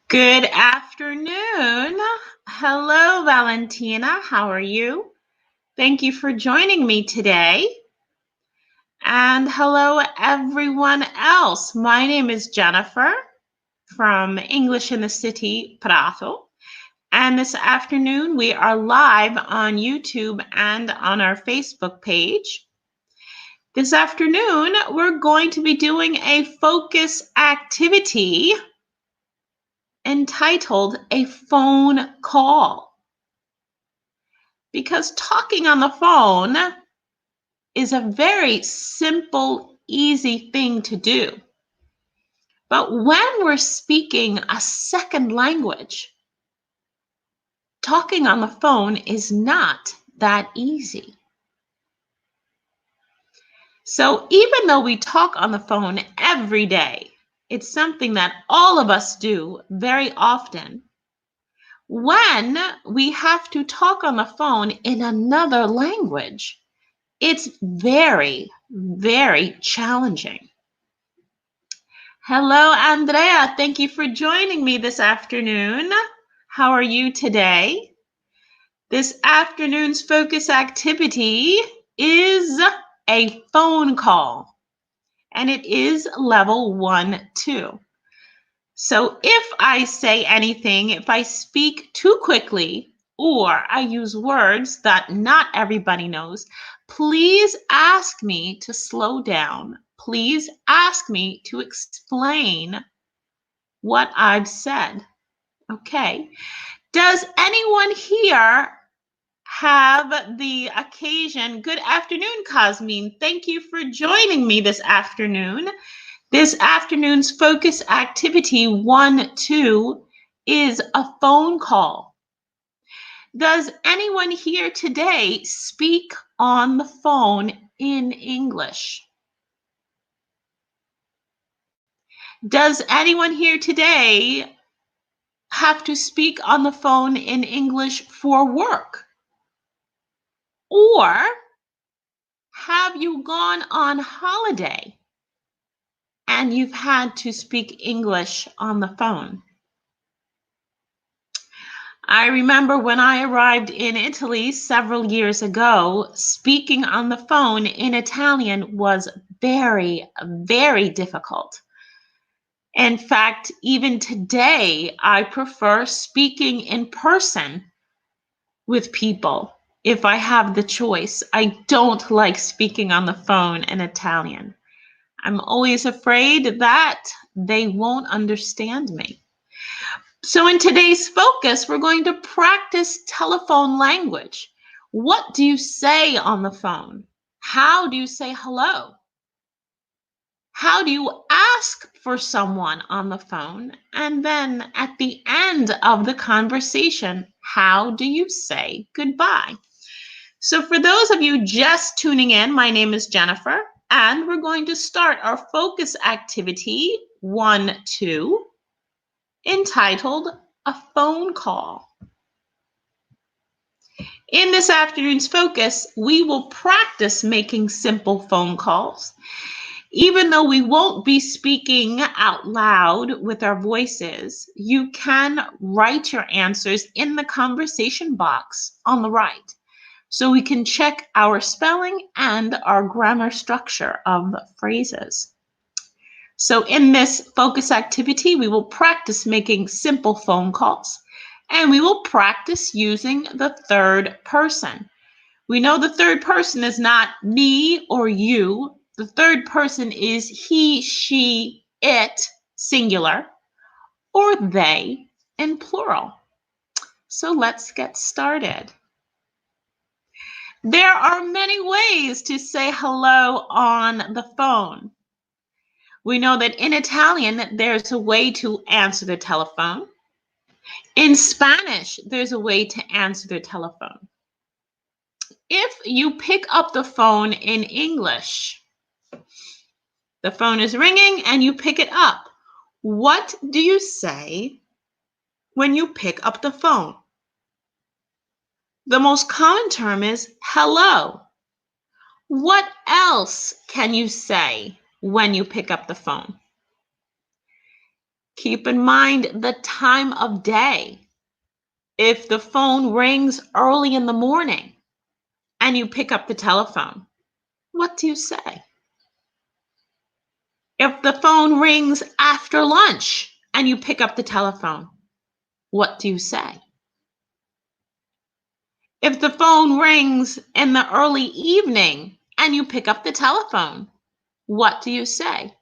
Good afternoon. Hello, Valentina. How are you? Thank you for joining me today. And hello, everyone else. My name is Jennifer from English in the City, Prato. And this afternoon, we are live on YouTube and on our Facebook page. This afternoon, we're going to be doing a focus activity entitled A Phone Call. Because talking on the phone is a very simple, easy thing to do. But when we're speaking a second language, talking on the phone is not that easy. So even though we talk on the phone every day, it's something that all of us do very often. When we have to talk on the phone in another language, it's very, very challenging. Hello, Andrea. Thank you for joining me this afternoon. How are you today? This afternoon's focus activity is a phone call, and it is level 1-2. So if I say anything, if I speak too quickly, or I use words that not everybody knows, please ask me to slow down. Please ask me to explain what I've said. Okay. Does anyone here have the occasion? Good afternoon, Cosmine. Thank you for joining me this afternoon. This afternoon's focus activity 1-2 is a phone call. Does anyone here today speak on the phone in English? Does anyone here today have to speak on the phone in English for work? Or have you gone on holiday and you've had to speak English on the phone? I remember when I arrived in Italy several years ago, speaking on the phone in Italian was very, very difficult. In fact, even today, I prefer speaking in person with people if I have the choice. I don't like speaking on the phone in Italian. I'm always afraid that they won't understand me. So in today's focus, we're going to practice telephone language. What do you say on the phone? How do you say hello? How do you ask for someone on the phone? And then at the end of the conversation, how do you say goodbye? So for those of you just tuning in, my name is Jennifer, and we're going to start our focus activity 1-2, entitled A Phone Call. In this afternoon's focus, we will practice making simple phone calls. Even though we won't be speaking out loud with our voices, you can write your answers in the conversation box on the right, so we can check our spelling and our grammar structure of phrases. So in this focus activity, we will practice making simple phone calls, and we will practice using the third person. We know the third person is not me or you. The third person is he, she, it, singular, or they in plural. So let's get started. There are many ways to say hello on the phone. We know that in Italian, there's a way to answer the telephone. In Spanish, there's a way to answer the telephone. If you pick up the phone in English, the phone is ringing and you pick it up. What do you say when you pick up the phone? The most common term is hello. What else can you say when you pick up the phone? Keep in mind the time of day. If the phone rings early in the morning and you pick up the telephone, what do you say? If the phone rings after lunch and you pick up the telephone, what do you say? If the phone rings in the early evening and you pick up the telephone, what do you say?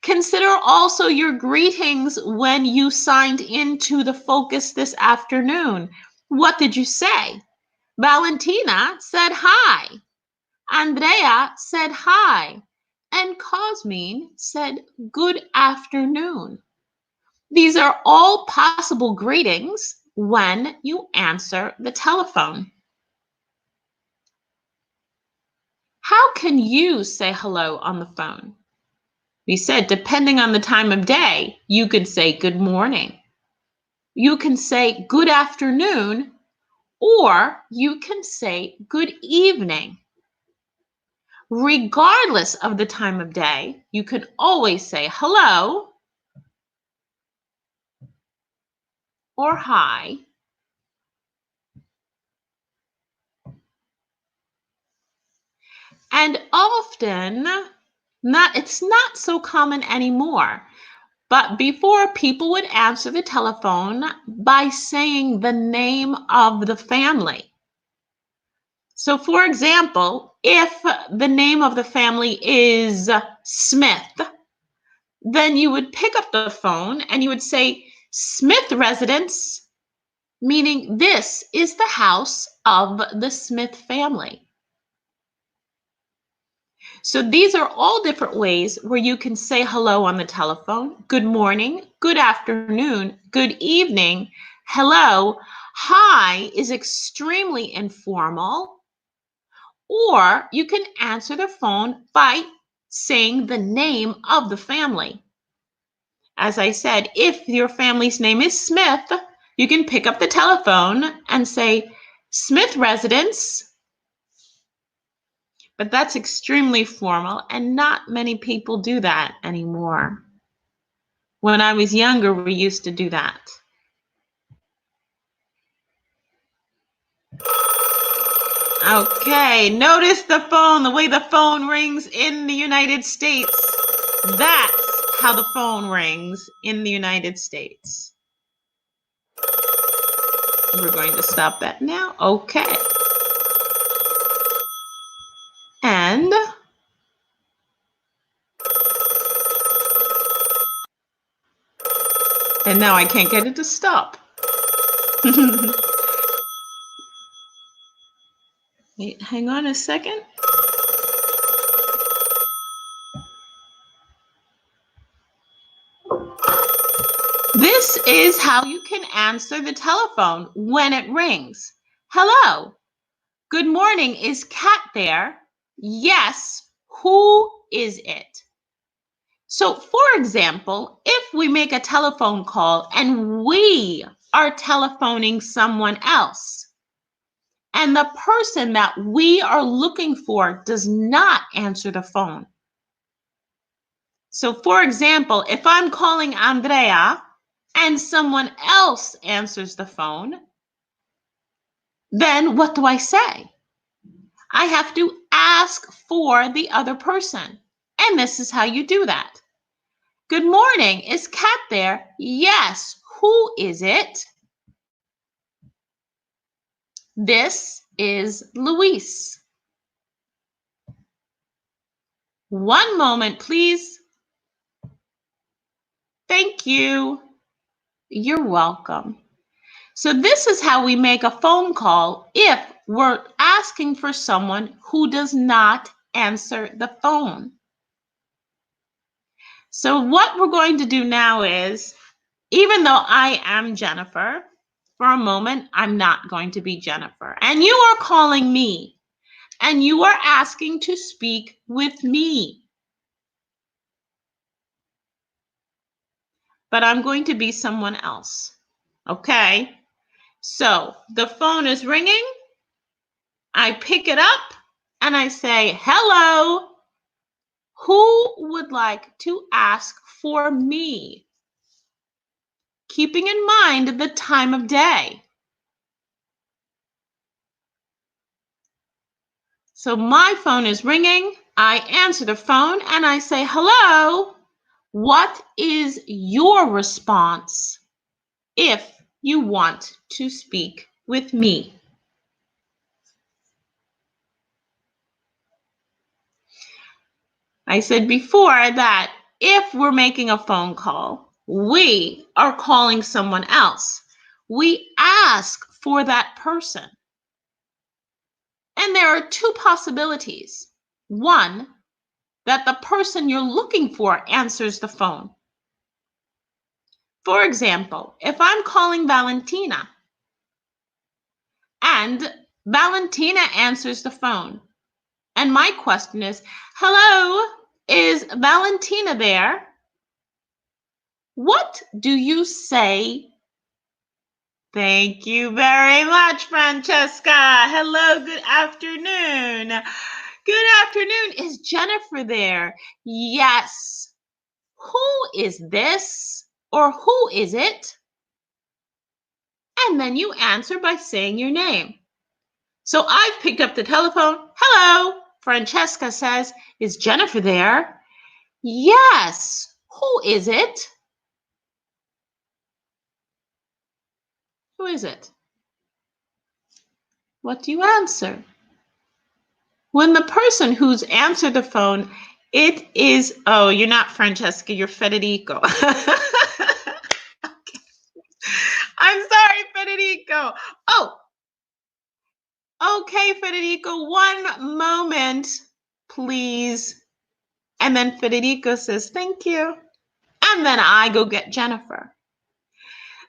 Consider also your greetings when you signed into the Focus this afternoon. What did you say? Valentina said hi. Andrea said hi. And Cosmin said good afternoon. These are all possible greetings when you answer the telephone. How can you say hello on the phone? We said, depending on the time of day, you could say good morning. You can say good afternoon, or you can say good evening. Regardless of the time of day, you can always say hello or hi. And often, it's not so common anymore. But before, people would answer the telephone by saying the name of the family. So, for example, if the name of the family is Smith, then you would pick up the phone and you would say, Smith residence, meaning this is the house of the Smith family. So these are all different ways where you can say hello on the telephone. Good morning, good afternoon, good evening, hello. Hi is extremely informal. Or you can answer the phone by saying the name of the family. As I said, if your family's name is Smith, you can pick up the telephone and say, Smith residence. But that's extremely formal, and not many people do that anymore. When I was younger, we used to do that. Okay, notice the way the phone rings in the United States. That's how the phone rings in the United States. We're going to stop that now. Okay. And now I can't get it to stop. Wait, hang on a second. This is how you can answer the telephone when it rings. Hello. Good morning. Is Kat there? Yes. Who is it? So, for example, if we make a telephone call and we are telephoning someone else, and the person that we are looking for does not answer the phone. So, for example, if I'm calling Andrea and someone else answers the phone, then what do I say? I have to ask for the other person. And this is how you do that. Good morning. Is Kat there? Yes. Who is it? This is Luis. One moment, please. Thank you. You're welcome. So this is how we make a phone call if we're asking for someone who does not answer the phone. So what we're going to do now is, even though I am Jennifer, for a moment, I'm not going to be Jennifer. And you are calling me, and you are asking to speak with me. But I'm going to be someone else. Okay? So the phone is ringing. I pick it up and I say, hello. Who would like to ask for me? keeping in mind the time of day. So my phone is ringing. I answer the phone and I say, hello. What is your response if you want to speak with me? I said before that if we're making a phone call, we are calling someone else. We ask for that person. And there are two possibilities. One, that the person you're looking for answers the phone. For example, if I'm calling Valentina and Valentina answers the phone, and my question is, hello, is Valentina there? What do you say? Thank you very much, Francesca. Hello, good afternoon. Good afternoon. Is Jennifer there? Yes. Who is this? Or who is it? And then you answer by saying your name. So I've picked up the telephone. Hello, Francesca says, is Jennifer there? Yes. Who is it? Who is it? What do you answer? When the person who's answered the phone, it is, oh, you're not Francesca, you're Federico. I'm sorry, Federico. Oh, okay, Federico, one moment, please. And then Federico says, thank you. And then I go get Jennifer.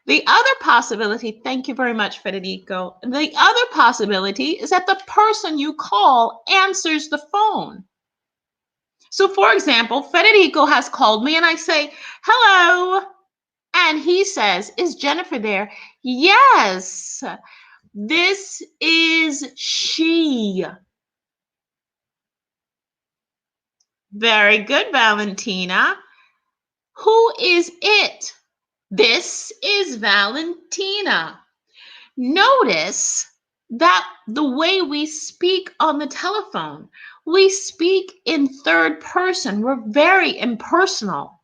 The other possibility, thank you very much, Federico. The other possibility is that the person you call answers the phone. So, for example, Federico has called me and I say, hello. And he says, is Jennifer there? Yes, this is she. Very good, Valentina. Who is it? This is Valentina. Notice that the way we speak on the telephone, we speak in third person. We're very impersonal.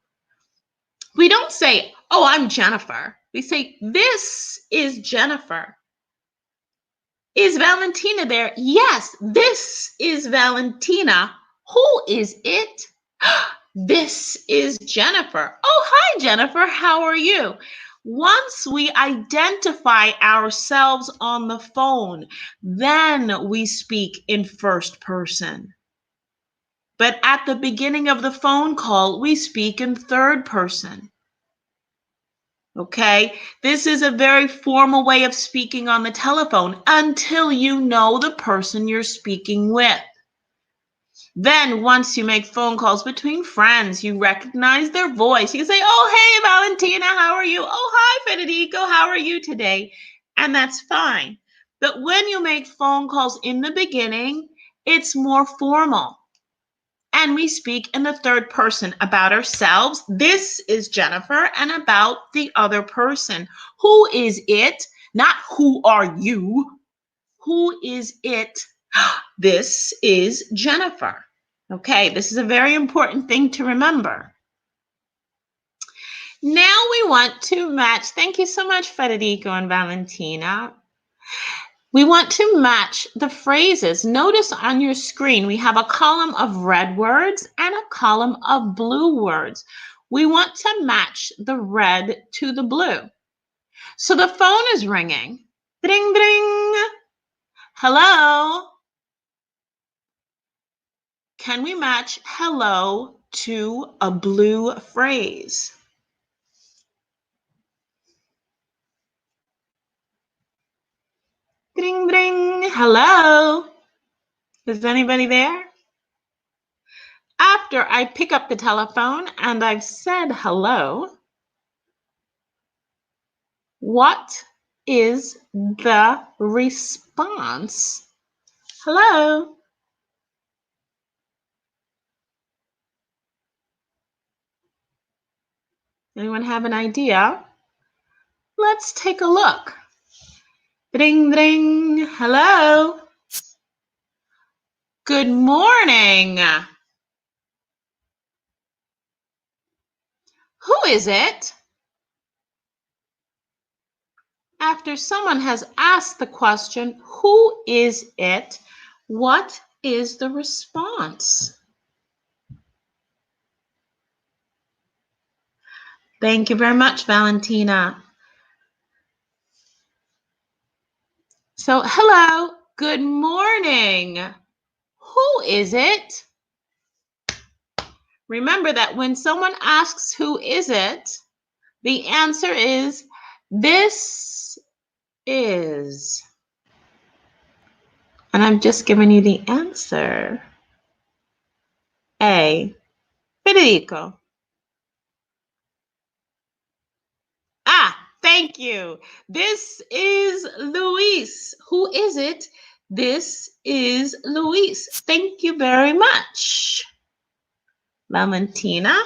We don't say, oh, I'm Jennifer. We say, this is Jennifer. Is Valentina there? Yes, this is Valentina. Who is it? This is Jennifer. Oh, hi, Jennifer. How are you? Once we identify ourselves on the phone, then we speak in first person. But at the beginning of the phone call, we speak in third person. Okay, this is a very formal way of speaking on the telephone until you know the person you're speaking with. Then once you make phone calls between friends, you recognize their voice. You can say, oh, hey, Valentina, how are you? Oh, hi, Federico, how are you today? And that's fine. But when you make phone calls in the beginning, it's more formal. And we speak in the third person about ourselves. This is Jennifer, and about the other person. Who is it? Not who are you? Who is it? This is Jennifer. Okay, this is a very important thing to remember. Now we want to match. Thank you so much, Federico and Valentina. We want to match the phrases. Notice on your screen, we have a column of red words and a column of blue words. We want to match the red to the blue. So the phone is ringing. Ding, ding. Hello. Can we match hello to a blue phrase? Ding, ding. Hello. Is anybody there? After I pick up the telephone and I've said hello, what is the response? Hello. Anyone have an idea? Let's take a look. Ding, ding. Hello. Good morning. Who is it? After someone has asked the question, who is it? What is the response? Thank you very much, Valentina. So, hello, good morning. Who is it? Remember that when someone asks who is it, the answer is this is. And I'm just giving you the answer. A. Federico. Thank you. This is Luis. Who is it? This is Luis. Thank you very much. Valentina?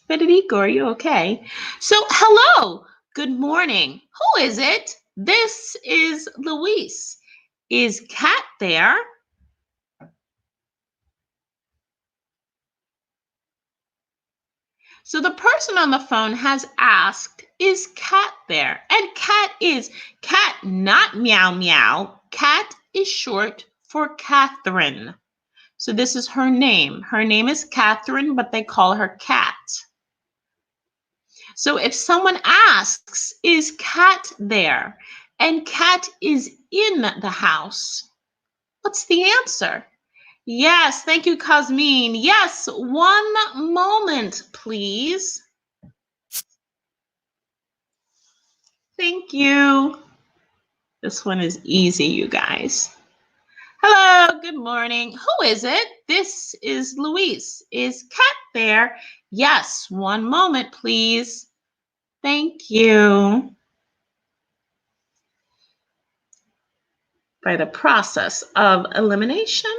Federico, are you okay? So, hello. Good morning. Who is it? This is Luis. Is Kat there? So the person on the phone has asked, is Kat there? And Kat is Kat, not meow meow. Kat is short for Catherine. So this is her name. Her name is Catherine, but they call her Kat. So if someone asks, is Kat there? And Kat is in the house, what's the answer? Yes, thank you, Cosmine. Yes, one moment, please. Thank you. This one is easy, you guys. Hello, good morning. Who is it? This is Luis. Is Kat there? Yes, one moment, please. Thank you. By the process of elimination,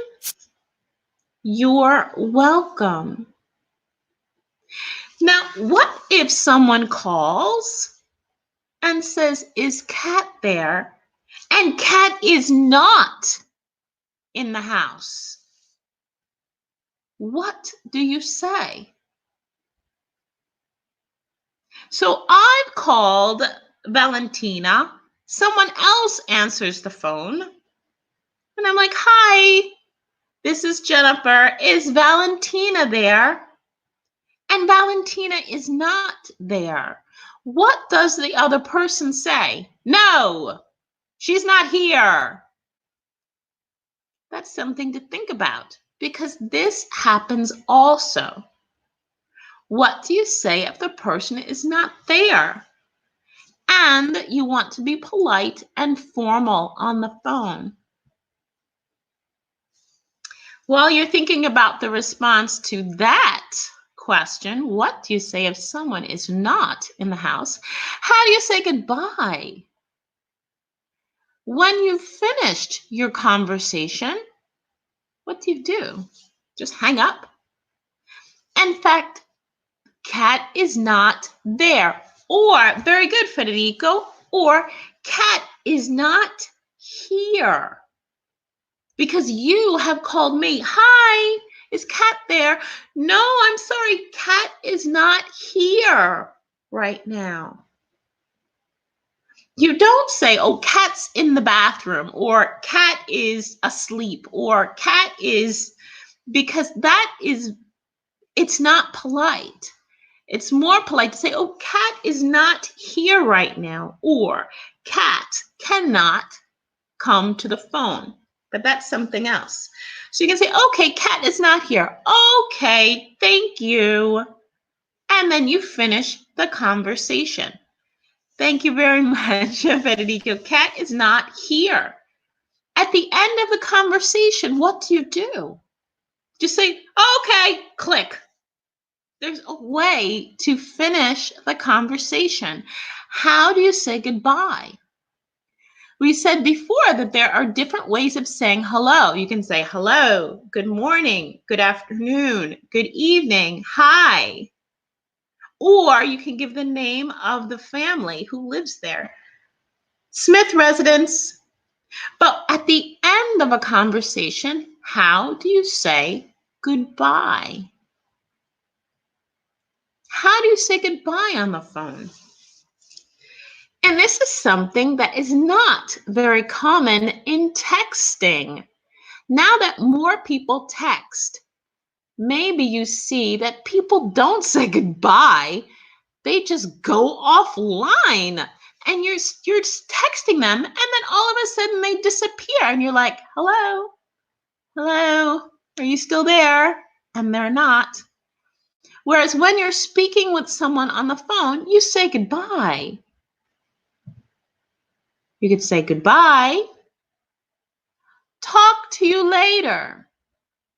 you're welcome. Now, what if someone calls and says, is Kat there? And Kat is not in the house. What do you say? So I've called Valentina. Someone else answers the phone. And I'm like, hi, this is Jennifer. Is Valentina there? And Valentina is not there. What does the other person say? No, she's not here. That's something to think about because this happens also. What do you say if the person is not there? And you want to be polite and formal on the phone. While you're thinking about the response to that question, what do you say if someone is not in the house? How do you say goodbye? When you've finished your conversation, what do you do? Just hang up? In fact, Kat is not there. Or, very good, Federico, or Kat is not here. Because you have called me. Hi, is Kat there? No, I'm sorry, Kat is not here right now. You don't say, oh, Kat's in the bathroom, or Kat is asleep, or Kat is, because it's not polite. It's more polite to say, oh, Kat is not here right now, or Kat cannot come to the phone. But that's something else. So you can say, okay, Kat is not here. Okay, thank you. And then you finish the conversation. Thank you very much, Federico. Kat is not here. At the end of the conversation, what do you do? Just say, okay, click. There's a way to finish the conversation. How do you say goodbye? We said before that there are different ways of saying hello. You can say hello, good morning, good afternoon, good evening, hi. Or you can give the name of the family who lives there. Smith residence. But at the end of a conversation, how do you say goodbye? How do you say goodbye on the phone? And this is something that is not very common in texting. Now that more people text, maybe you see that people don't say goodbye. They just go offline. And you're just texting them, and then all of a sudden they disappear. And you're like, hello, hello, are you still there? And they're not. Whereas when you're speaking with someone on the phone, you say goodbye. You could say goodbye, talk to you later,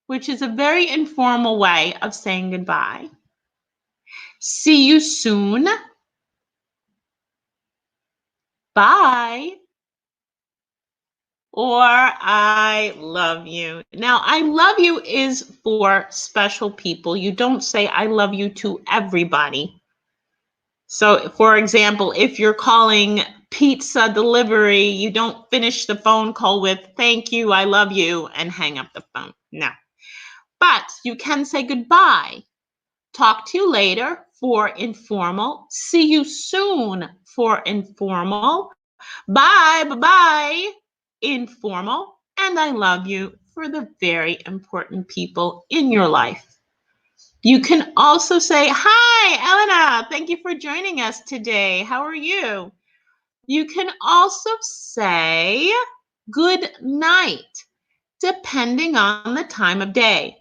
which is a very informal way of saying goodbye. See you soon. Bye. Or I love you. Now, I love you is for special people. You don't say I love you to everybody. So, for example, if you're calling pizza delivery, you don't finish the phone call with thank you, I love you, and hang up the phone. No. But you can say goodbye. Talk to you later for informal. See you soon for informal. Bye, bye, informal. And I love you for the very important people in your life. You can also say, hi, Elena, thank you for joining us today. How are you? You can also say good night, depending on the time of day.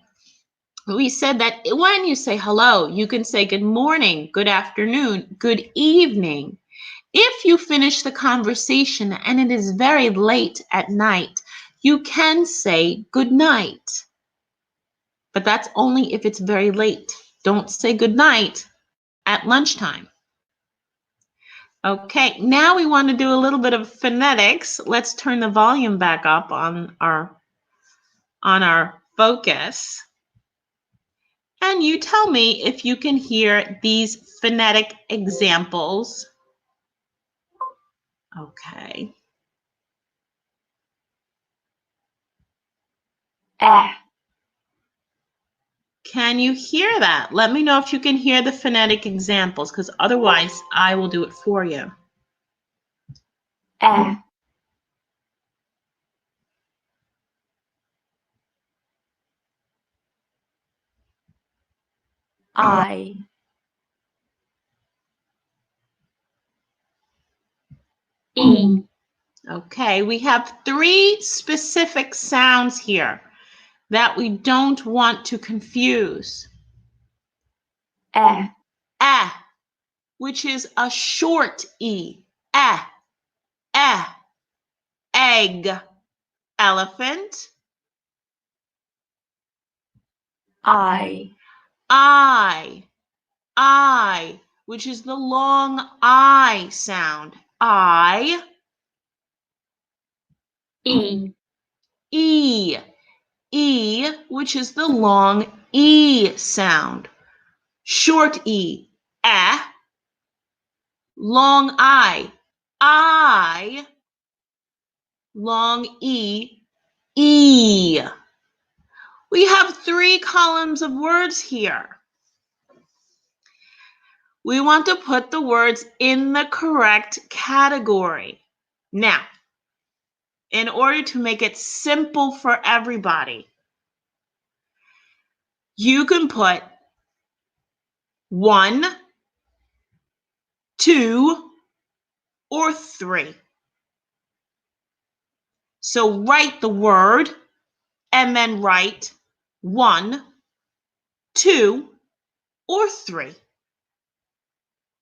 We said that when you say hello, you can say good morning, good afternoon, good evening. If you finish the conversation and it is very late at night, you can say good night. But that's only if it's very late. Don't say good night at lunchtime. Okay, now we want to do a little bit of phonetics. Let's turn the volume back up on our focus. And you tell me if you can hear these phonetic examples. Okay. Can you hear that? Let me know if you can hear the phonetic examples, because otherwise I will do it for you. I, E, Okay, we have 3 specific sounds here that we don't want to confuse. Which is a short E. Egg. Elephant. I, I, which is the long I sound. I. E, E, which is the long E sound. Short E. Long I. Long E. We have 3 columns of words here. We want to put the words in the correct category. Now, in order to make it simple for everybody, you can put 1, 2, or 3. So write the word and then write 1, 2, or 3.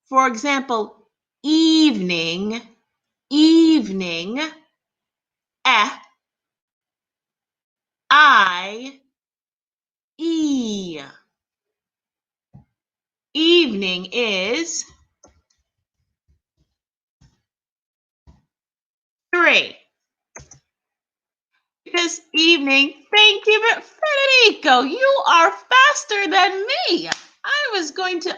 For example, evening, I, E. Evening is 3. This evening, thank you, Federico. You are faster than me. I was going to,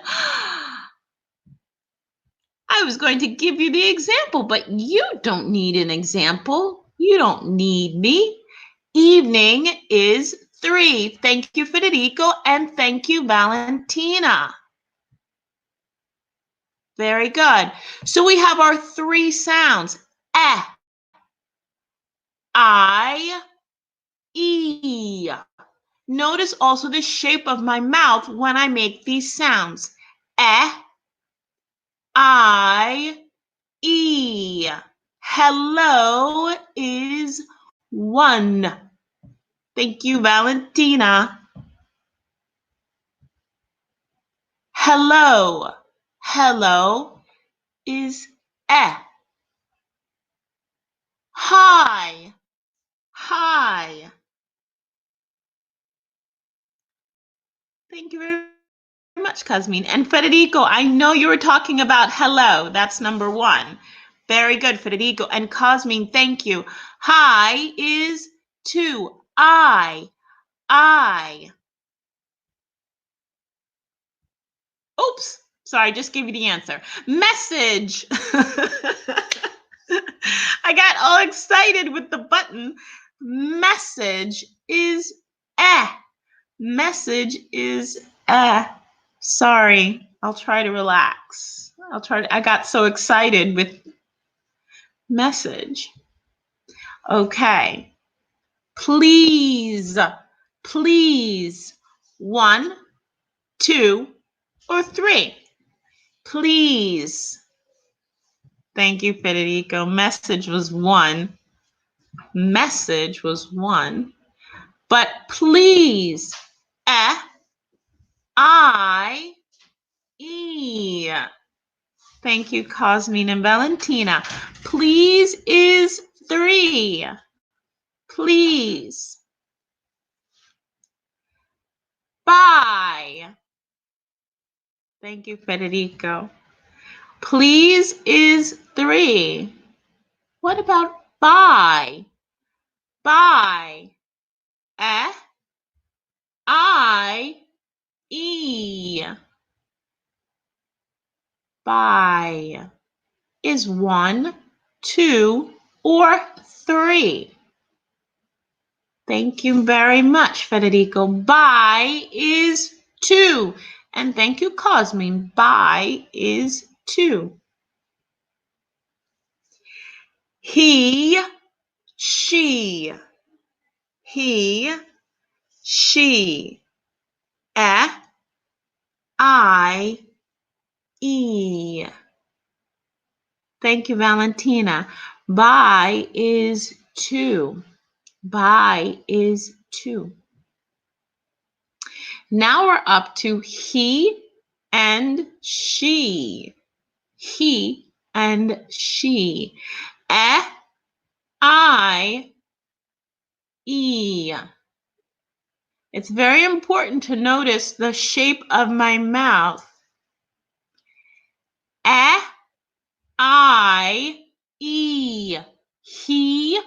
I was going to give you the example, but you don't need an example. You don't need me. Evening is 3. Thank you, Federico, and thank you, Valentina. Very good. So we have our 3 sounds. I, E. Notice also the shape of my mouth when I make these sounds. I, E. Hello is 1. Thank you, Valentina. Hello. Hello is Hi. Hi. Thank you very much, Cosmin. And Federico, I know you were talking about hello. That's number 1. Very good, Federico. And Cosmin, thank you. Hi is 2. I. Oops. Sorry, I just gave you the answer. Message. I got all excited with the button. Message is Message is Sorry. I'll try to relax. I got so excited with message. Okay. Please. Please. 1, 2, or 3. Please. Thank you, Federico. Message was 1. Message was 1. But please. I, E. Thank you, Cosmin and Valentina. Please is 3. Please. Bye. Thank you, Federico. Please is 3. What about bye? Bye. I, E. Bye is 1, 2, or 3. Thank you very much, Federico. Bye is 2. And thank you, Cosmin. Bye is 2. He, she. He, she. I, E. Thank you, Valentina. Bye is 2. Bye is 2. Now we're up to he and she. He and she. I, E. It's very important to notice the shape of my mouth. I, E. He,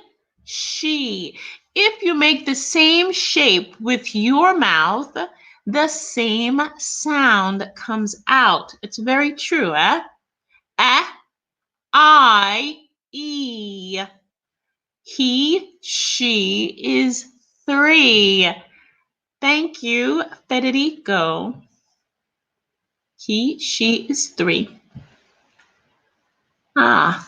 she. If you make the same shape with your mouth, the same sound comes out. It's very true, I, E. He, she is 3. Thank you, Federico. He, she is 3. I.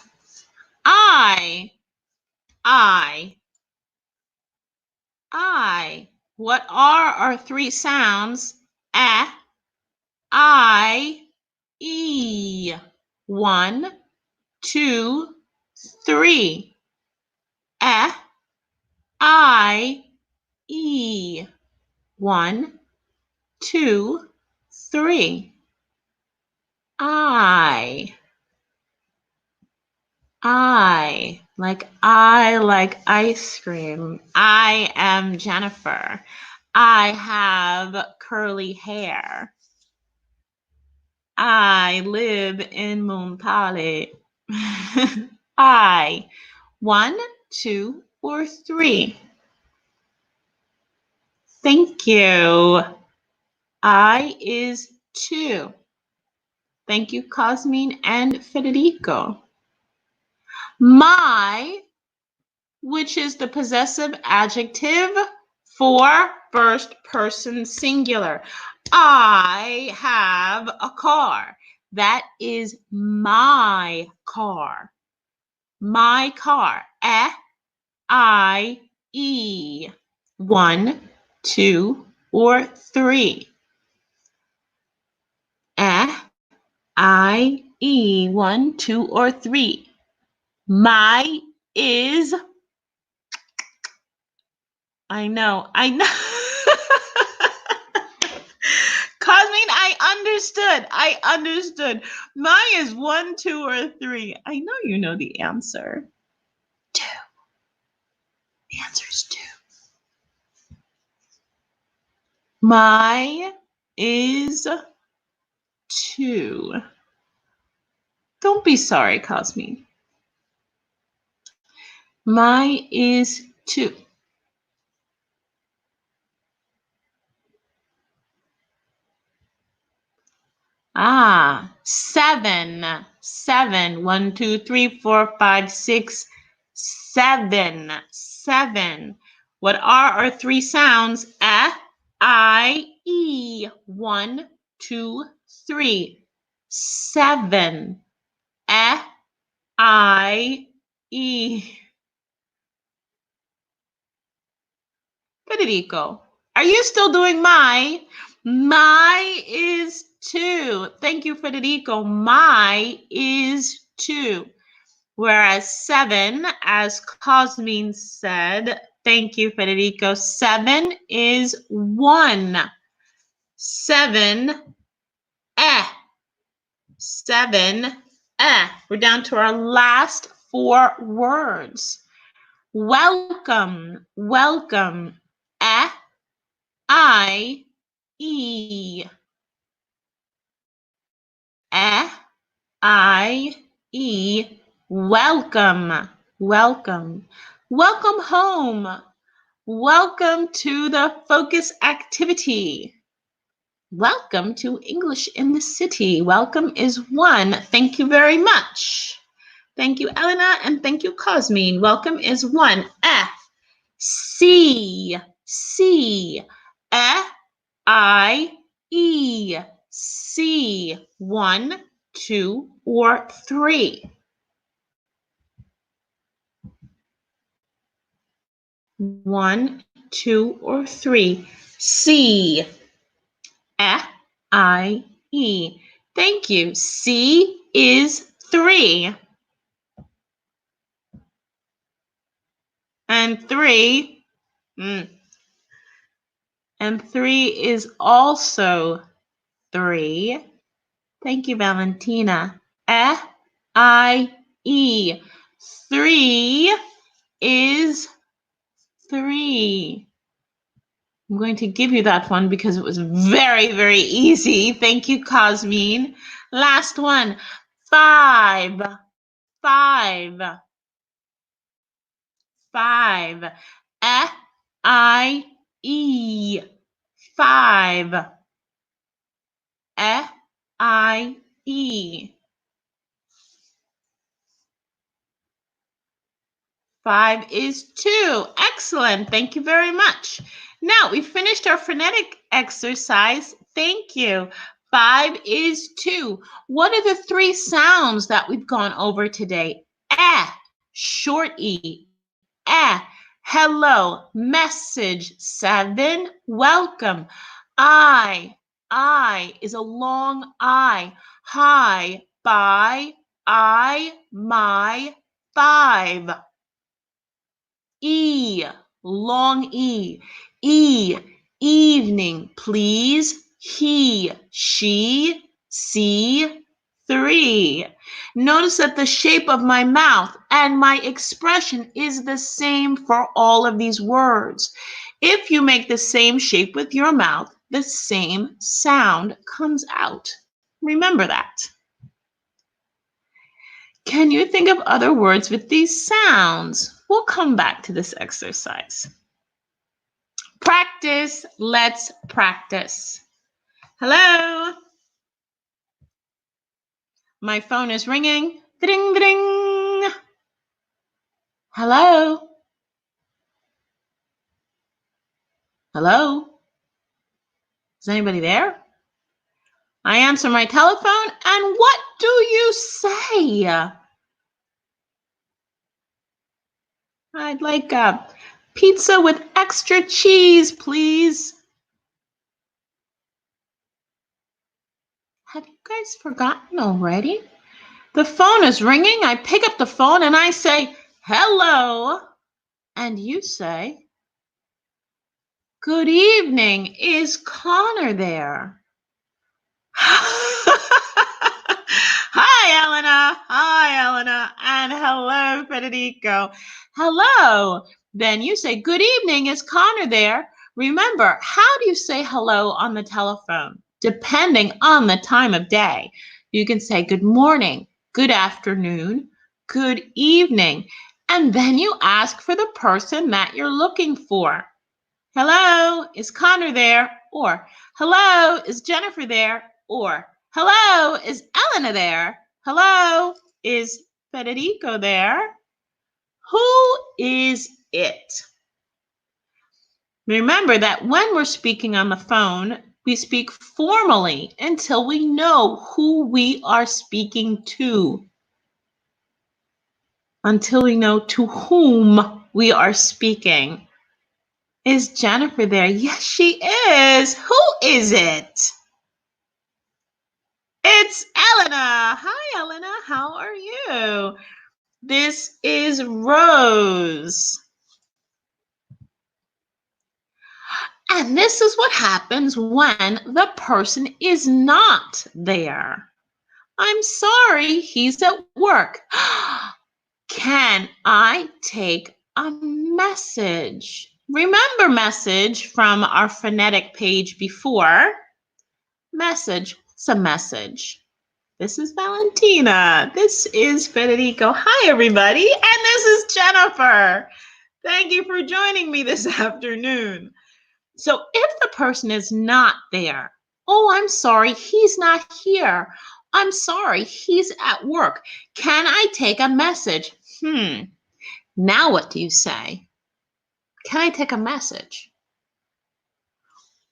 What are our 3 sounds? I, E. 1, 2, 3. I, E. 1, 2, 3. I like ice cream. I am Jennifer. I have curly hair. I live in Montale. I. 1, 2, or 3. Thank you. I is 2. Thank you, Cosmin and Federico. My, which is the possessive adjective for first person singular. I have a car. That is my car. My car. I, E. One, two, or three. I, E. One, two, or three. My is. I know. Cosmin, I understood. Mine is one, two, or three. I know you know the answer. Two. The answer is two. My is two. Don't be sorry, Cosmin. My is two. Seven. Seven. 1, 2, 3, 4, 5, 6, 7. Seven. What are our three sounds? I, E. 1, 2, 3. Seven. I, E. Federico, are you still doing my? My is two. Thank you, Federico. My is two. Whereas seven, as Cosmin said, thank you, Federico, seven is one. Seven, eh. Seven, eh. We're down to our last four words. Welcome, welcome, I, E. I, E. Welcome, welcome. Welcome home. Welcome to the focus activity. Welcome to English in the City. Welcome is one. Thank you very much. Thank you, Elena, and thank you, Cosmin. Welcome is one. C, C, I, E, C. One, two, or three. One, two, or three. C, I, E. Thank you. C is three. And three, and three is also three. Thank you, Valentina. I, E. Three is three. I'm going to give you that one because it was very, very easy. Thank you, Cosmin. Last one. Five. Five. Five. I-E. Five. I-E. Five is two. Excellent. Thank you very much. Now we finished our phonetic exercise. Thank you. Five is two. What are the three sounds that we've gone over today? Short E. Hello. Message. Seven. Welcome. I is a long I. Hi. Bye. I. My. Five. E, long E. E, evening, please. He, she, see, three. Notice that the shape of my mouth and my expression is the same for all of these words. If you make the same shape with your mouth, the same sound comes out. Remember that. Can you think of other words with these sounds? We'll come back to this exercise. Practice. Let's practice. Hello. My phone is ringing. Ding, ding. Hello? Hello? Is anybody there? I answer my telephone, and what do you say? I'd like a pizza with extra cheese, please. Have you guys forgotten already? The phone is ringing. I pick up the phone and I say, hello. And you say, good evening. Is Connor there? Hi, Elena. Hi, Elena. And hello, Federico. Hello. Then you say, good evening. Is Connor there? Remember, how do you say hello on the telephone? Depending on the time of day. You can say good morning, good afternoon, good evening. And then you ask for the person that you're looking for. Hello, is Connor there? Or hello, is Jennifer there? Or hello, is Elena there? Hello, is Federico there? Who is it? Remember that when we're speaking on the phone, we speak formally until we know who we are speaking to. Until we know to whom we are speaking. Is Jennifer there? Yes, she is. Who is it? It's Elena. Hi, Elena. How are you? This is Rose. And this is what happens when the person is not there. I'm sorry, he's at work. Can I take a message? Remember message from our phonetic page before? Message. What's a message? This is Valentina. This is Federico. Hi, everybody. And this is Jennifer. Thank you for joining me this afternoon. So if the person is not there, oh, I'm sorry, he's not here. I'm sorry, he's at work. Can I take a message? Now what do you say? Can I take a message?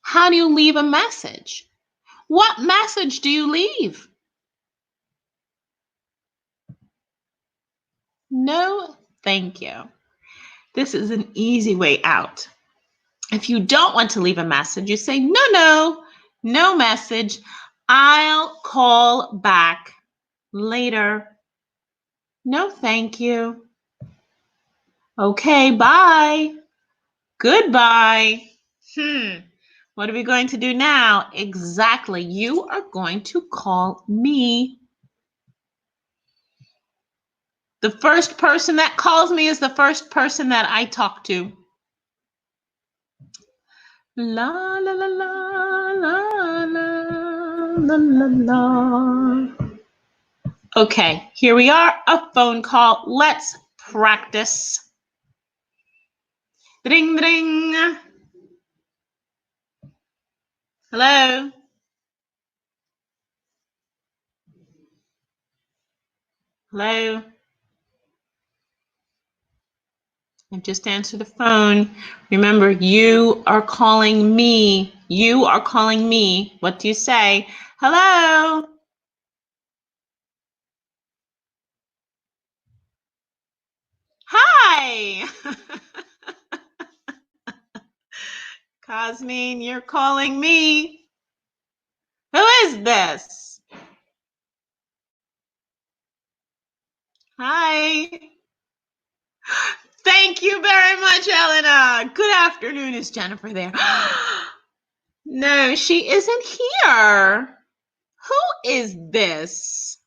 How do you leave a message? What message do you leave? No, thank you. This is an easy way out. If you don't want to leave a message, you say, no message. I'll call back later. No, thank you. Okay, bye. Goodbye. What are we going to do now? Exactly. You are going to call me. The first person that calls me is the first person that I talk to. La la la la la la la la la. Okay, here we are, a phone call. Let's practice. Ding ding. Hello. Hello. I just answered the phone. Remember, you are calling me. You are calling me. What do you say? Hello. Hi. Cosmine, you're calling me. Who is this? Hi. Thank you very much, Elena. Good afternoon. Is Jennifer there? No, she isn't here. Who is this?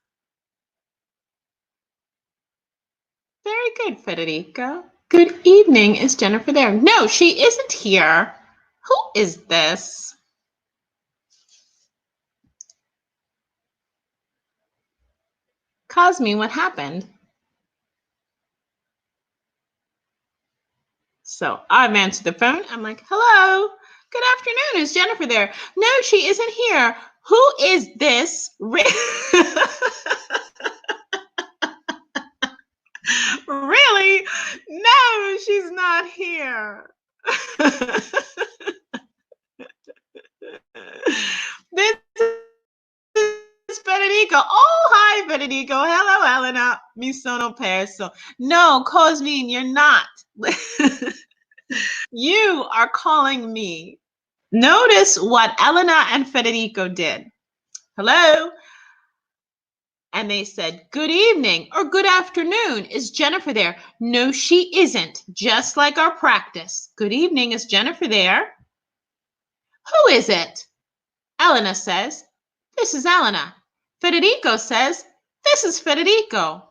Very good, Federico. Good evening. Is Jennifer there? No, she isn't here. Who is this? Cosme, what happened? So I've answered the phone. I'm like, hello. Good afternoon. Is Jennifer there? No, she isn't here. Who is this? Really? No, she's not here. This is Federico. Oh, hi, Federico. Hello, Elena. Mi sono perso. No, Cosmin, you're not. You are calling me. Notice what Elena and Federico did. Hello. And they said, good evening or good afternoon. Is Jennifer there? No, she isn't. Just like our practice. Good evening. Is Jennifer there? Who is it? Elena says, this is Elena. Federico says, this is Federico.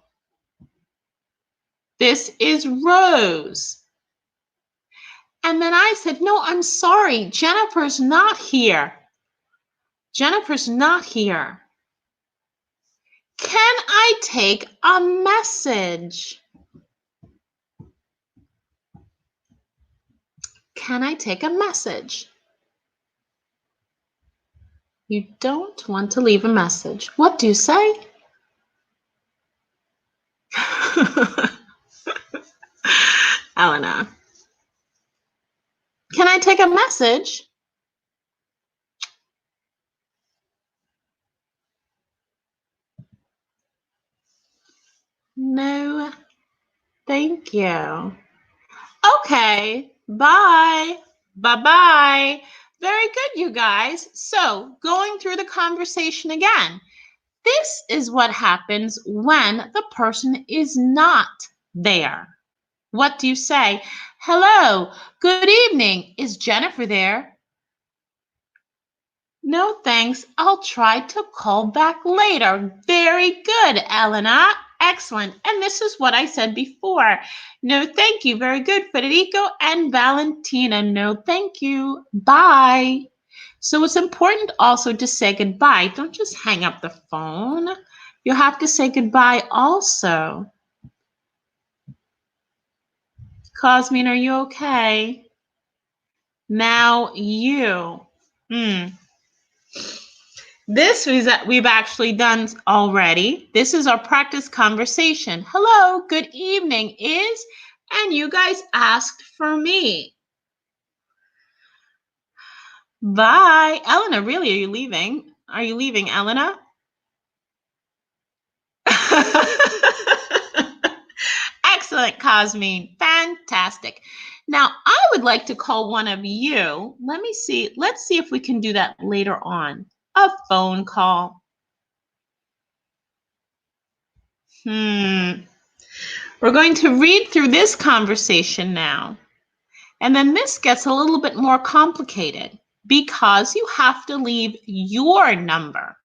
This is Rose. And then I said, no, I'm sorry. Jennifer's not here. Jennifer's not here. Can I take a message? Can I take a message? You don't want to leave a message. What do you say? Elena. Can I take a message? No, thank you. Okay, bye. Bye-bye. Very good, you guys. So, going through the conversation again. This is what happens when the person is not there. What do you say? Hello, good evening. Is Jennifer there? No, thanks. I'll try to call back later. Very good, Elena. Excellent. And this is what I said before. No, thank you. Very good, Federico and Valentina. No, thank you. Bye. So it's important also to say goodbye. Don't just hang up the phone. You have to say goodbye also. Cosmin, are you okay? Now you. This is that we've actually done already. This is our practice conversation. Hello, good evening is, and you guys asked for me. Bye. Elena, really, are you leaving? Are you leaving, Elena? Excellent, Cosmin. Fantastic. Now, I would like to call one of you. Let me see. Let's see if we can do that later on. A phone call. We're going to read through this conversation now. And then this gets a little bit more complicated because you have to leave your number.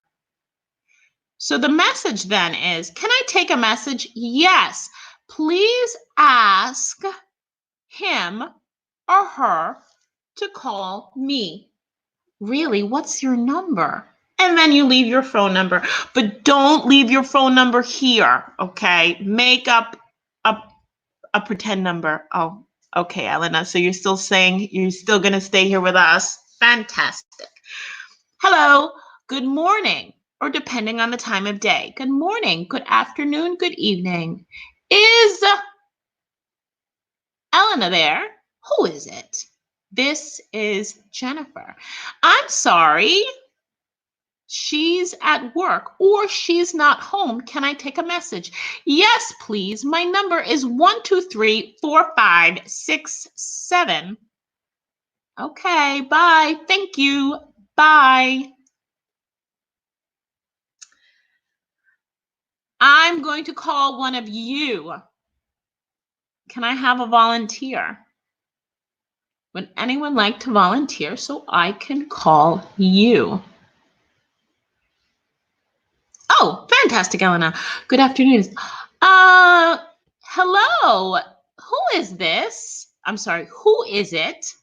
So the message then is, can I take a message? Yes. Please ask him or her to call me. Really, what's your number? And then you leave your phone number, but don't leave your phone number here, okay? Make up a pretend number. Oh, okay, Elena, so you're still saying you're still going to stay here with us. Fantastic. Hello, good morning, or depending on the time of day. Good morning, good afternoon, good evening. Is Elena there? Who is it? This is Jennifer. I'm sorry. She's at work or she's not home. Can I take a message? Yes, please. My number is 1234567. Okay, bye. Thank you. Bye. I'm going to call one of you. Can I have a volunteer? Would anyone like to volunteer so I can call you? Oh, fantastic, Elena. Good afternoon. Hello. Who is this? I'm sorry, who is it?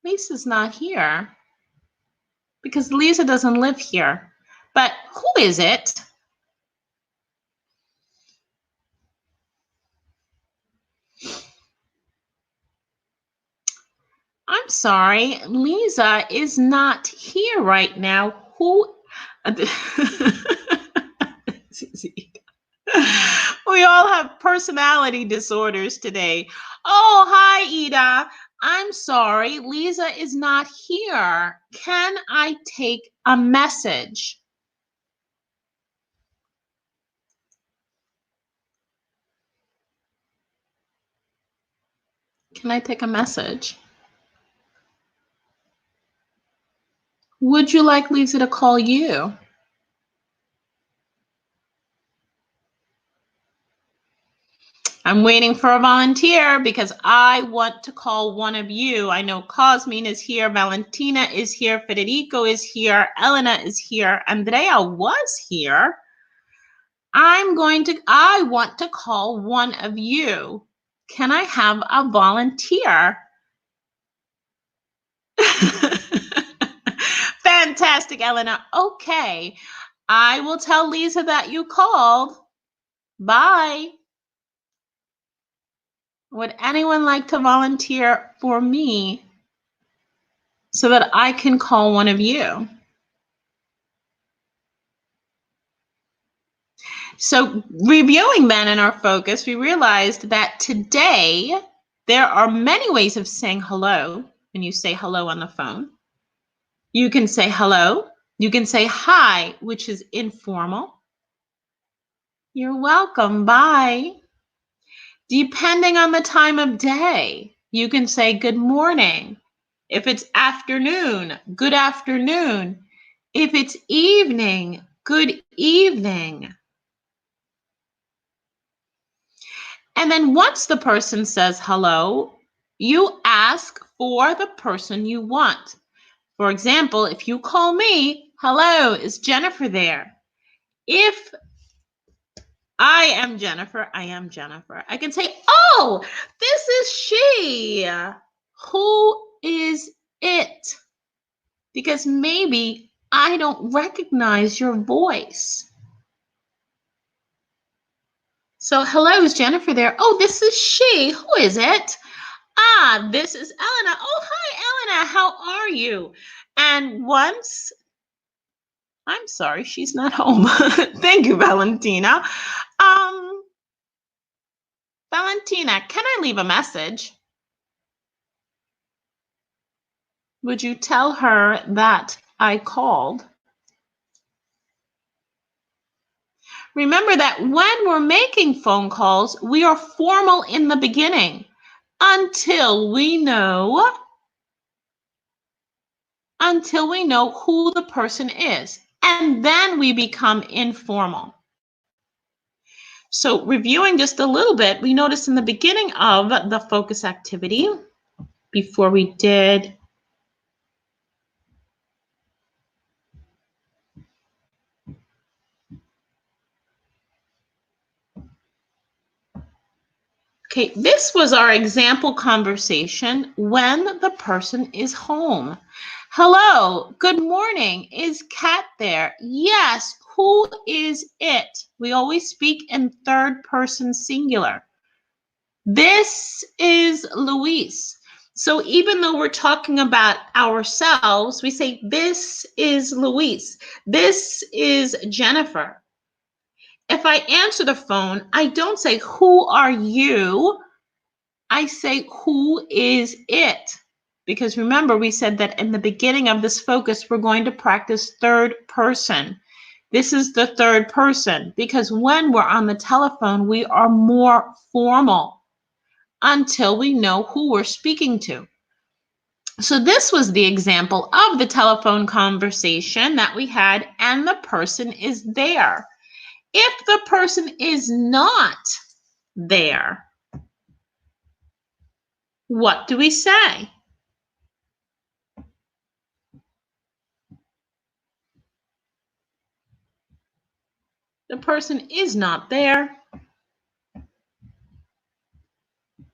Lisa's not here because Lisa doesn't live here. But who is it? I'm sorry, Lisa is not here right now. Who? We all have personality disorders today. Oh, hi, Ida. I'm sorry, Lisa is not here. Can I take a message? Can I take a message? Would you like Lisa to call you? I'm waiting for a volunteer because I want to call one of you. I know Cosmin is here, Valentina is here, Federico is here, Elena is here, Andrea was here. I want to call one of you. Can I have a volunteer? Fantastic, Elena. Okay. I will tell Lisa that you called. Bye. Would anyone like to volunteer for me so that I can call one of you? So, reviewing then in our focus, we realized that today there are many ways of saying hello when you say hello on the phone. You can say hello. You can say hi, which is informal. You're welcome. Bye. Depending on the time of day, you can say good morning. If it's afternoon, good afternoon. If it's evening, good evening. And then once the person says hello, you ask for the person you want. For example, if you call me, hello, is Jennifer there? If I am Jennifer, I am Jennifer. I can say, oh, this is she. Who is it? Because maybe I don't recognize your voice. So, hello, is Jennifer there? Oh, this is she. Who is it? Ah, this is Elena. Oh, hi, Elena. How are you? And once, I'm sorry, she's not home. Thank you, Valentina. Valentina, can I leave a message? Would you tell her that I called? Remember that when we're making phone calls, we are formal in the beginning until we know who the person is, and then we become informal. So reviewing just a little bit, we noticed in the beginning of the focus activity, before we did okay, this was our example conversation when the person is home. Hello, good morning. Is Kat there? Yes, who is it? We always speak in third person singular. This is Luis. So even though we're talking about ourselves, we say, this is Luis. This is Jennifer. If I answer the phone, I don't say, who are you? I say, who is it? Because remember, we said that in the beginning of this focus, we're going to practice third person. This is the third person because when we're on the telephone, we are more formal until we know who we're speaking to. So this was the example of the telephone conversation that we had, and the person is there. If the person is not there, what do we say? The person is not there.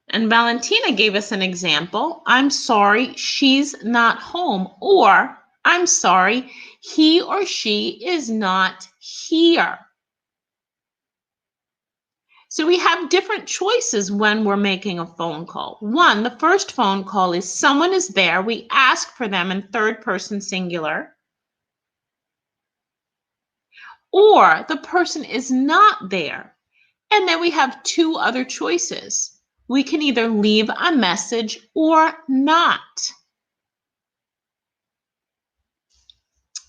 And Valentina gave us an example. I'm sorry, she's not home. Or, I'm sorry, he or she is not here. So we have different choices when we're making a phone call. One, the first phone call is someone is there. We ask for them in third person singular. Or the person is not there. And then we have two other choices. We can either leave a message or not.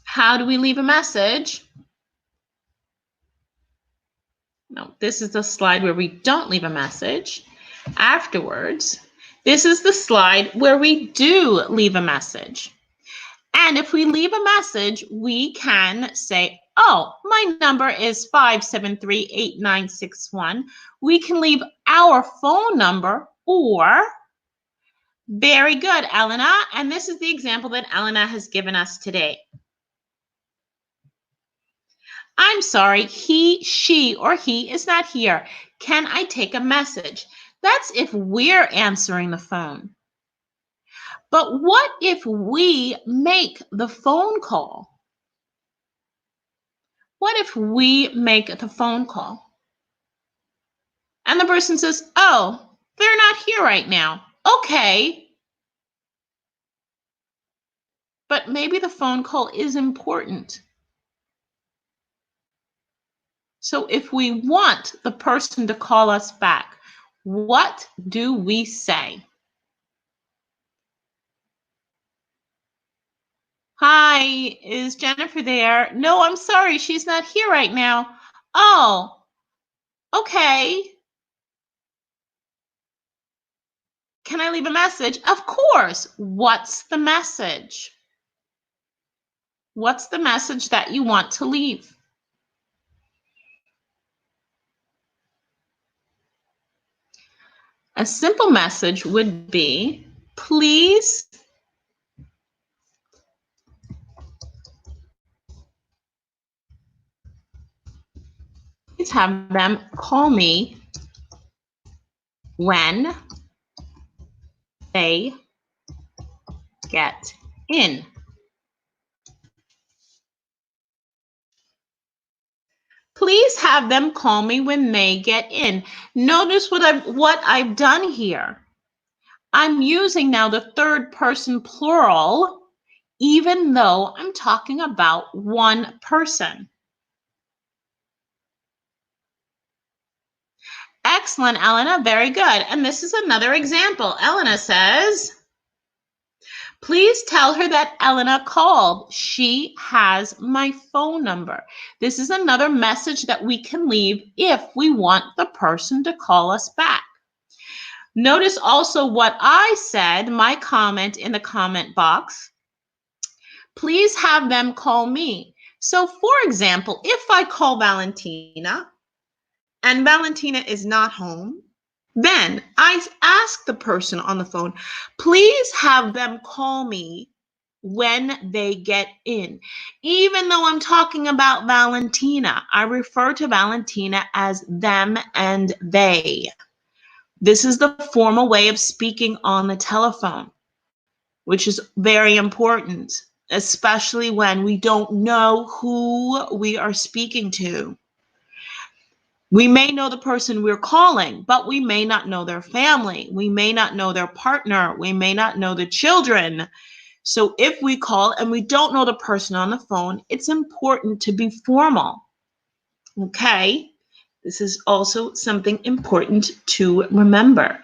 How do we leave a message? No, this is the slide where we don't leave a message. Afterwards, this is the slide where we do leave a message. And if we leave a message, we can say, oh, my number is 573-8961. We can leave our phone number, or very good, Elena. And this is the example that Elena has given us today. I'm sorry, he, she, or he is not here. Can I take a message? That's if we're answering the phone. But what if we make the phone call? What if we make the phone call? And the person says, oh, they're not here right now. Okay. But maybe the phone call is important. So if we want the person to call us back, what do we say? Hi, is Jennifer there? No, I'm sorry, she's not here right now. Oh, okay. Can I leave a message? Of course. What's the message? What's the message that you want to leave? A simple message would be, please have them call me when they get in. Please have them call me when they get in. Notice what I've done here. I'm using now the third person plural, even though I'm talking about one person. Excellent, Elena. Very good. And this is another example. Elena says, please tell her that Elena called. She has my phone number. This is another message that we can leave if we want the person to call us back. Notice also what I said, my comment in the comment box. Please have them call me. So for example, if I call Valentina and Valentina is not home, then I ask the person on the phone, please have them call me when they get in. Even though I'm talking about Valentina, I refer to Valentina as them and they. This is the formal way of speaking on the telephone, which is very important, especially when we don't know who we are speaking to. We may know the person we're calling, but we may not know their family. We may not know their partner. We may not know the children. So if we call and we don't know the person on the phone, it's important to be formal. Okay? This is also something important to remember.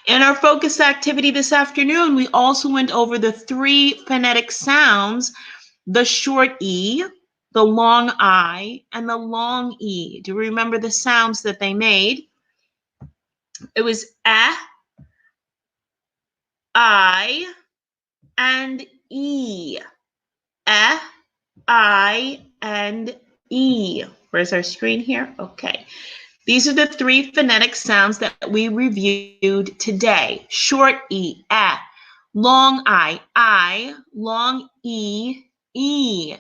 In our focus activity this afternoon, we also went over the 3 phonetic sounds, the short E, the long I, and the long E. Do you remember the sounds that they made? It was I, and E. I, and E. Where's our screen here? Okay. These are the 3 phonetic sounds that we reviewed today. Short E, long I, long E, E.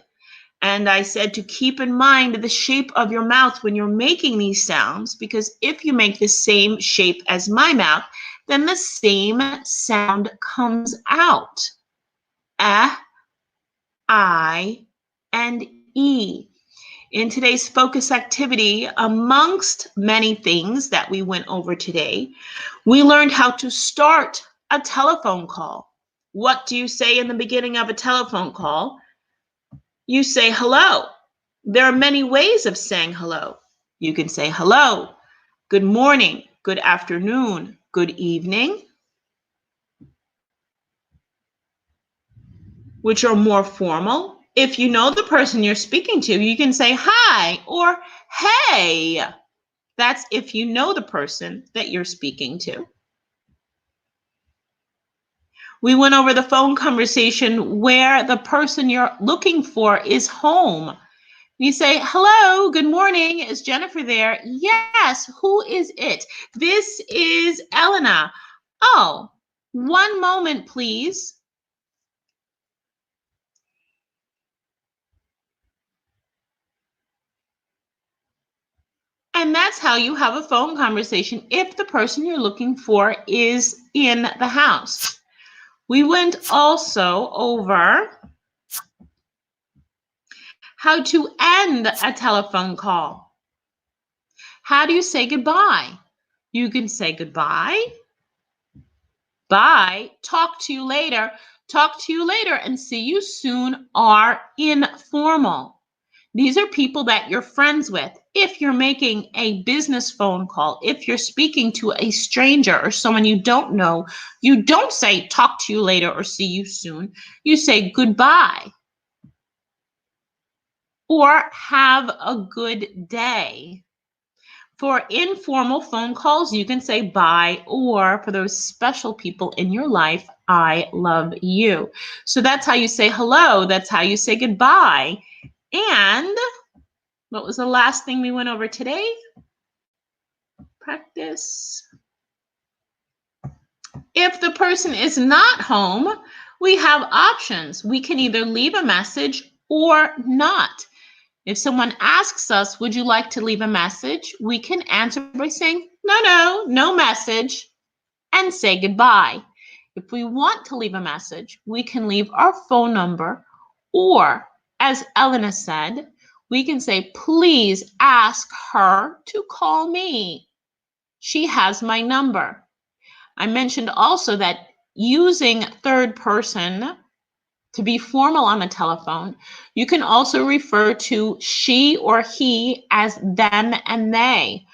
And I said to keep in mind the shape of your mouth when you're making these sounds, because if you make the same shape as my mouth, then the same sound comes out. I, and E. In today's focus activity, amongst many things that we went over today, we learned how to start a telephone call. What do you say in the beginning of a telephone call? You say hello. There are many ways of saying hello. You can say hello, good morning, good afternoon, good evening, which are more formal. If you know the person you're speaking to, you can say hi or hey. That's if you know the person that you're speaking to. We went over the phone conversation where the person you're looking for is home. You say, hello, good morning. Is Jennifer there? Yes, who is it? This is Elena. Oh, one moment, please. And that's how you have a phone conversation if the person you're looking for is in the house. We went also over how to end a telephone call. How do you say goodbye? You can say goodbye, bye, talk to you later, and see you soon are informal. These are people that you're friends with. If you're making a business phone call, if you're speaking to a stranger or someone you don't know, you don't say talk to you later or see you soon. You say goodbye or have a good day. For informal phone calls, you can say bye, or for those special people in your life, I love you. So that's how you say hello. That's how you say goodbye. And what was the last thing we went over today? Practice. If the person is not home, we have options. We can either leave a message or not. If someone asks us, would you like to leave a message? We can answer by saying, no message, and say goodbye. If we want to leave a message, we can leave our phone number, or as Elena said, we can say, please ask her to call me. She has my number. I mentioned also that using third person to be formal on the telephone, you can also refer to she or he as them and they.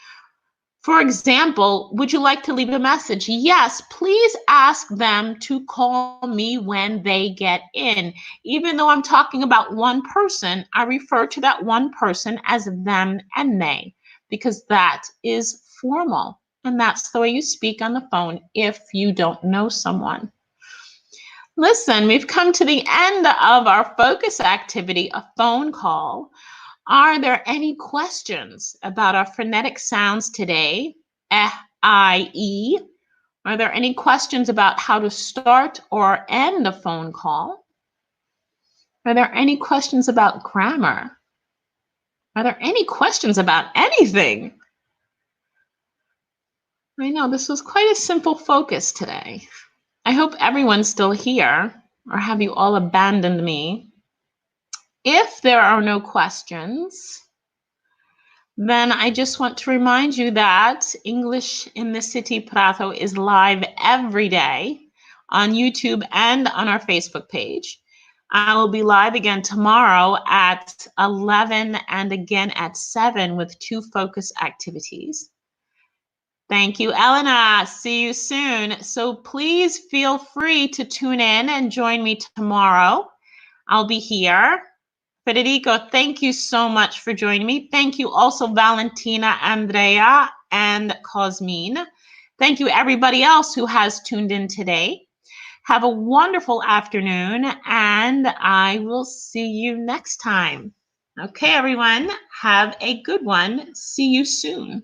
For example, would you like to leave a message? Yes, please ask them to call me when they get in. Even though I'm talking about one person, I refer to that one person as them and they, because that is formal. And that's the way you speak on the phone if you don't know someone. Listen, we've come to the end of our focus activity, a phone call. Are there any questions about our phonetic sounds today? I, E. Are there any questions about how to start or end a phone call? Are there any questions about grammar? Are there any questions about anything? I know this was quite a simple focus today. I hope everyone's still here, or have you all abandoned me? If there are no questions, then I just want to remind you that English in the City Prato is live every day on YouTube and on our Facebook page. I will be live again tomorrow at 11 and again at 7 with 2 focus activities. Thank you, Elena. See you soon. So please feel free to tune in and join me tomorrow. I'll be here. Federico, thank you so much for joining me. Thank you also, Valentina, Andrea, and Cosmine. Thank you, everybody else who has tuned in today. Have a wonderful afternoon, and I will see you next time. Okay, everyone, have a good one. See you soon.